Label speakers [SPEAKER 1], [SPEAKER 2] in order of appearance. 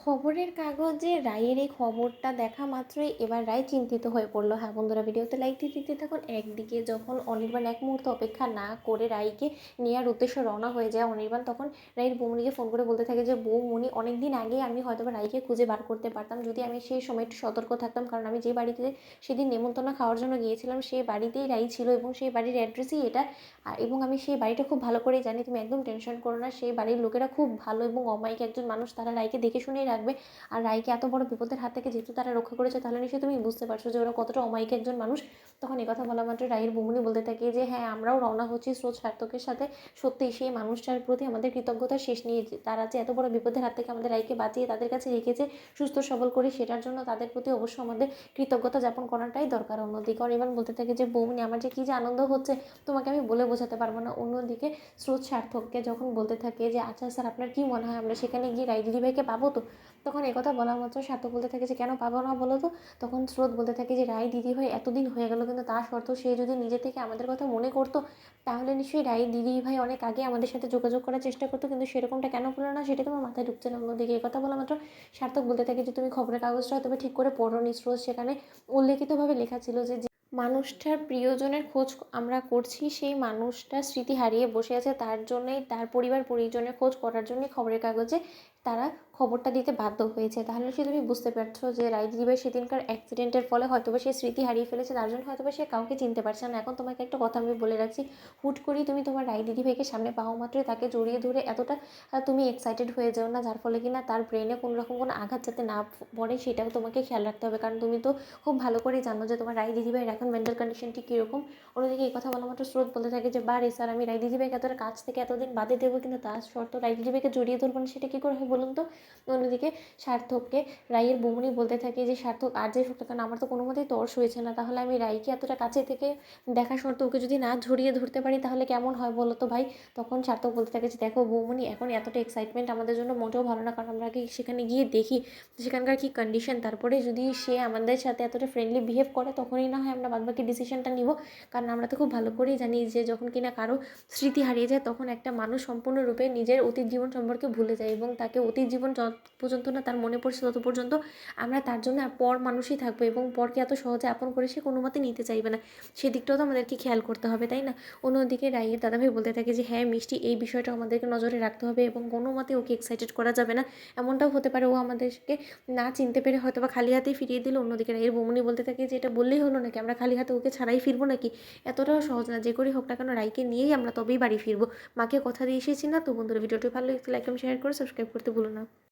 [SPEAKER 1] খবরের কাগজে রায়ের এই খবরটা দেখা মাত্রই এবার রায় চিন্তিত হয়ে পড়লো। হ্যাঁ বন্ধুরা, ভিডিওতে লাইক দিতে থাকুন। একদিকে যখন অনির্বাণ এক মুহূর্ত অপেক্ষা না করে রায়কে নেওয়ার উদ্দেশ্যে রওনা হয়ে যায় অনির্বাণ, তখন রায়ের বৌমনিকে ফোন করে বলতে থাকে যে বৌমনি, অনেকদিন আগে আমি হয়তো রায়কে খুঁজে বার করতে পারতাম যদি আমি সেই সময় একটু সতর্ক থাকতাম, কারণ আমি যে বাড়িতে সেদিন নেমন্তন্ন খাওয়ার জন্য গিয়েছিলাম সেই বাড়িতেই রায় ছিল এবং সেই বাড়ির অ্যাড্রেসই এটা। এবং আমি সেই বাড়িটা খুব ভালো করেই জানি, তুমি একদম টেনশন করো না। সেই বাড়ির লোকেরা খুব ভালো এবং অমায়িক একজন মানুষ, তারা রায়কে দেখে শুনেই রাখবে। আর রায়কে এত বড় বিপদের হাত থেকে যেহেতু তারা রক্ষা করেছে, তাহলে নিশ্চয়ই তুমি বুঝতে পারছো যে ওরা কতটা অমায়িক একজন মানুষ। তখন কথা বলা মাত্র রায়ের বৌমনি বলতে থাকে যে হ্যাঁ, আমরাও রওনা হচ্ছি স্রোত সার্থকের সাথে। সত্যিই সেই মানুষটার প্রতি আমাদের কৃতজ্ঞতার শেষ নিয়ে, তারা যে এত বড় বিপদের হাত থেকে আমাদের রায়কে বাঁচিয়ে তাদের কাছে রেখেছে সুস্থ সবল করে, সেটার জন্য তাদের প্রতি অবশ্য আমাদের কৃতজ্ঞতা যাপন করাটাই দরকার। অন্যদিকে অনির্বাণ বলতে থাকে যে বৌমনি, আমার যে কী যে আনন্দ হচ্ছে তোমাকে আমি বলে বোঝাতে পারবো না। অন্যদিকে স্রোত সার্থককে যখন বলতে থাকে যে আচ্ছা স্যার, আপনার কি মনে হয় আমরা সেখানে গিয়ে রায় দিদিভাইকে পাবো তো? তখন একথা বলা মাত্র সার্থক বলতে থাকে যে কেন পাবো না বলো তো? তখন স্রোত বলতে থাকে যে রায় দিদিভাই এতদিন হয়ে গেল, কিন্তু তা সত্ত্বেও সে যদি নিজে থেকে আমাদের কথা মনে করতো, তাহলে নিশ্চয়ই রায় দিদিভাই অনেক আগে আমাদের সাথে যোগাযোগ করার চেষ্টা করতো, কিন্তু সেরকমটা কেন করলো না সেটা তোমার মাথায় ঢুকছে না। অন্যদিকে কথা বলা মাত্র সার্থক বলতে থাকে যে তুমি খবরের কাগজটা হয়তো ঠিক করে পড়োনি স্রোত, সেখানে উল্লেখিতভাবে লেখা ছিল যে মানুষটার প্রিয়জনের খোঁজ আমরা করছি, সেই মানুষটা স্মৃতি হারিয়ে বসে আছে, তার জন্যই তার পরিবার পরিজনের খোঁজ করার জন্যই খবরের কাগজে তারা খবরটা দিতে বাধ্য হয়েছে। তাহলে সে তুমি বুঝতে পারছো যে রায় দিদিভাই সেদিনকার অ্যাক্সিডেন্টের ফলে হয়তোবা সে স্মৃতি হারিয়ে ফেলেছে, তার জন্য হয়তোবা সে কাউকে চিনতে পারছে না। এখন তোমাকে একটা কথা আমি বলে রাখছি, হুট করেই তুমি তোমার রায় দিদিভাইকে সামনে পাওয়া মাত্রই তাকে জড়িয়ে ধরে এতটা তুমি এক্সাইটেড হয়ে যাও না, যার ফলে কিনা তার ব্রেনে কোনো রকম কোনো আঘাত যাতে না পড়ে, সেটাও তোমাকে খেয়াল রাখতে হবে। কারণ তুমি তো খুব ভালো করেই জানো যে তোমার রায় দিদিভাইয়ের এখন মেন্টাল কন্ডিশনটি কীরকম। অন্যদিকে এই কথা বলা মাত্র স্রোত বলতে থাকে যে বারে স্যার, আমি রায় দিদিভাইকে এতটা কাছ থেকে এতদিন বাদে দেবো, কিন্তু তার শর্ত রায় দিদিভাইকে জড়িয়ে ধরবো না, সেটা কী করে হয় বলুন তো? অন্যদিকে সার্থককে রায়ের বৌমনি বলতে থাকে যে সার্থক আর যে সত্য, কারণ আমার তো কোনো মতেই তর্স হয়েছে না, তাহলে আমি রায়কে এতটা কাছে থেকে দেখা সত্ত্বেও ওকে যদি না ঝরিয়ে ধরতে পারি তাহলে কেমন হয় বলো তো ভাই? তখন সার্থক বলতে থাকে যে দেখো বৌমনি, এখন এতটা এক্সাইটমেন্ট আমাদের জন্য মোটেও ভালো না, কারণ আমরা আগে সেখানে গিয়ে দেখি সেখানকার কী কন্ডিশন, তারপরে যদি সে আমাদের সাথে এতটা ফ্রেন্ডলি বিহেভ করে তখনই না হয় আমরা বাদবাকি ডিসিশনটা নিব। কারণ আমরা তো খুব ভালো করেই জানি যে যখন কিনা কারো স্মৃতি হারিয়ে যায়, তখন একটা মানুষ সম্পূর্ণরূপে নিজের অতীত জীবন সম্পর্কে ভুলে যায় এবং তাকে অতীত জীবন যত পর্যন্ত না তার মনে পড়ছে তত পর্যন্ত আমরা তার জন্য পর মানুষই থাকবো, এবং পরকে এত সহজে আপন করে সে কোনো মতে নিতে চাইবে না। সেদিকটাও তো আমাদেরকে খেয়াল করতে হবে, তাই না? অন্যদিকে রায়ের দাদাভাই বলতে থাকে যে হ্যাঁ মিষ্টি, এই বিষয়টা আমাদেরকে নজরে রাখতে হবে এবং কোনো মতে ওকে এক্সাইটেড করা যাবে না। এমনটাও হতে পারে ও আমাদেরকে না চিনতে পেরে হয়তো বা খালি হাতেই ফিরিয়ে দিল। অন্যদিকে রায়ের বৌমনি বলতে থাকে যে এটা বললেই হলো নাকি, আমরা খালি হাতে ওকে ছাড়াই ফিরবো নাকি? এতটাও সহজ না, যে করেই হোক না কেন রায়কে নিয়েই আমরা তবেই বাড়ি ফিরবো। মাকে কথা দিয়ে এসেছি না তো? বন্ধুরা, ভিডিওটি ভালো লাগলে লাইক এবং শেয়ার করে সাবস্ক্রাইব করতে ভুলো না।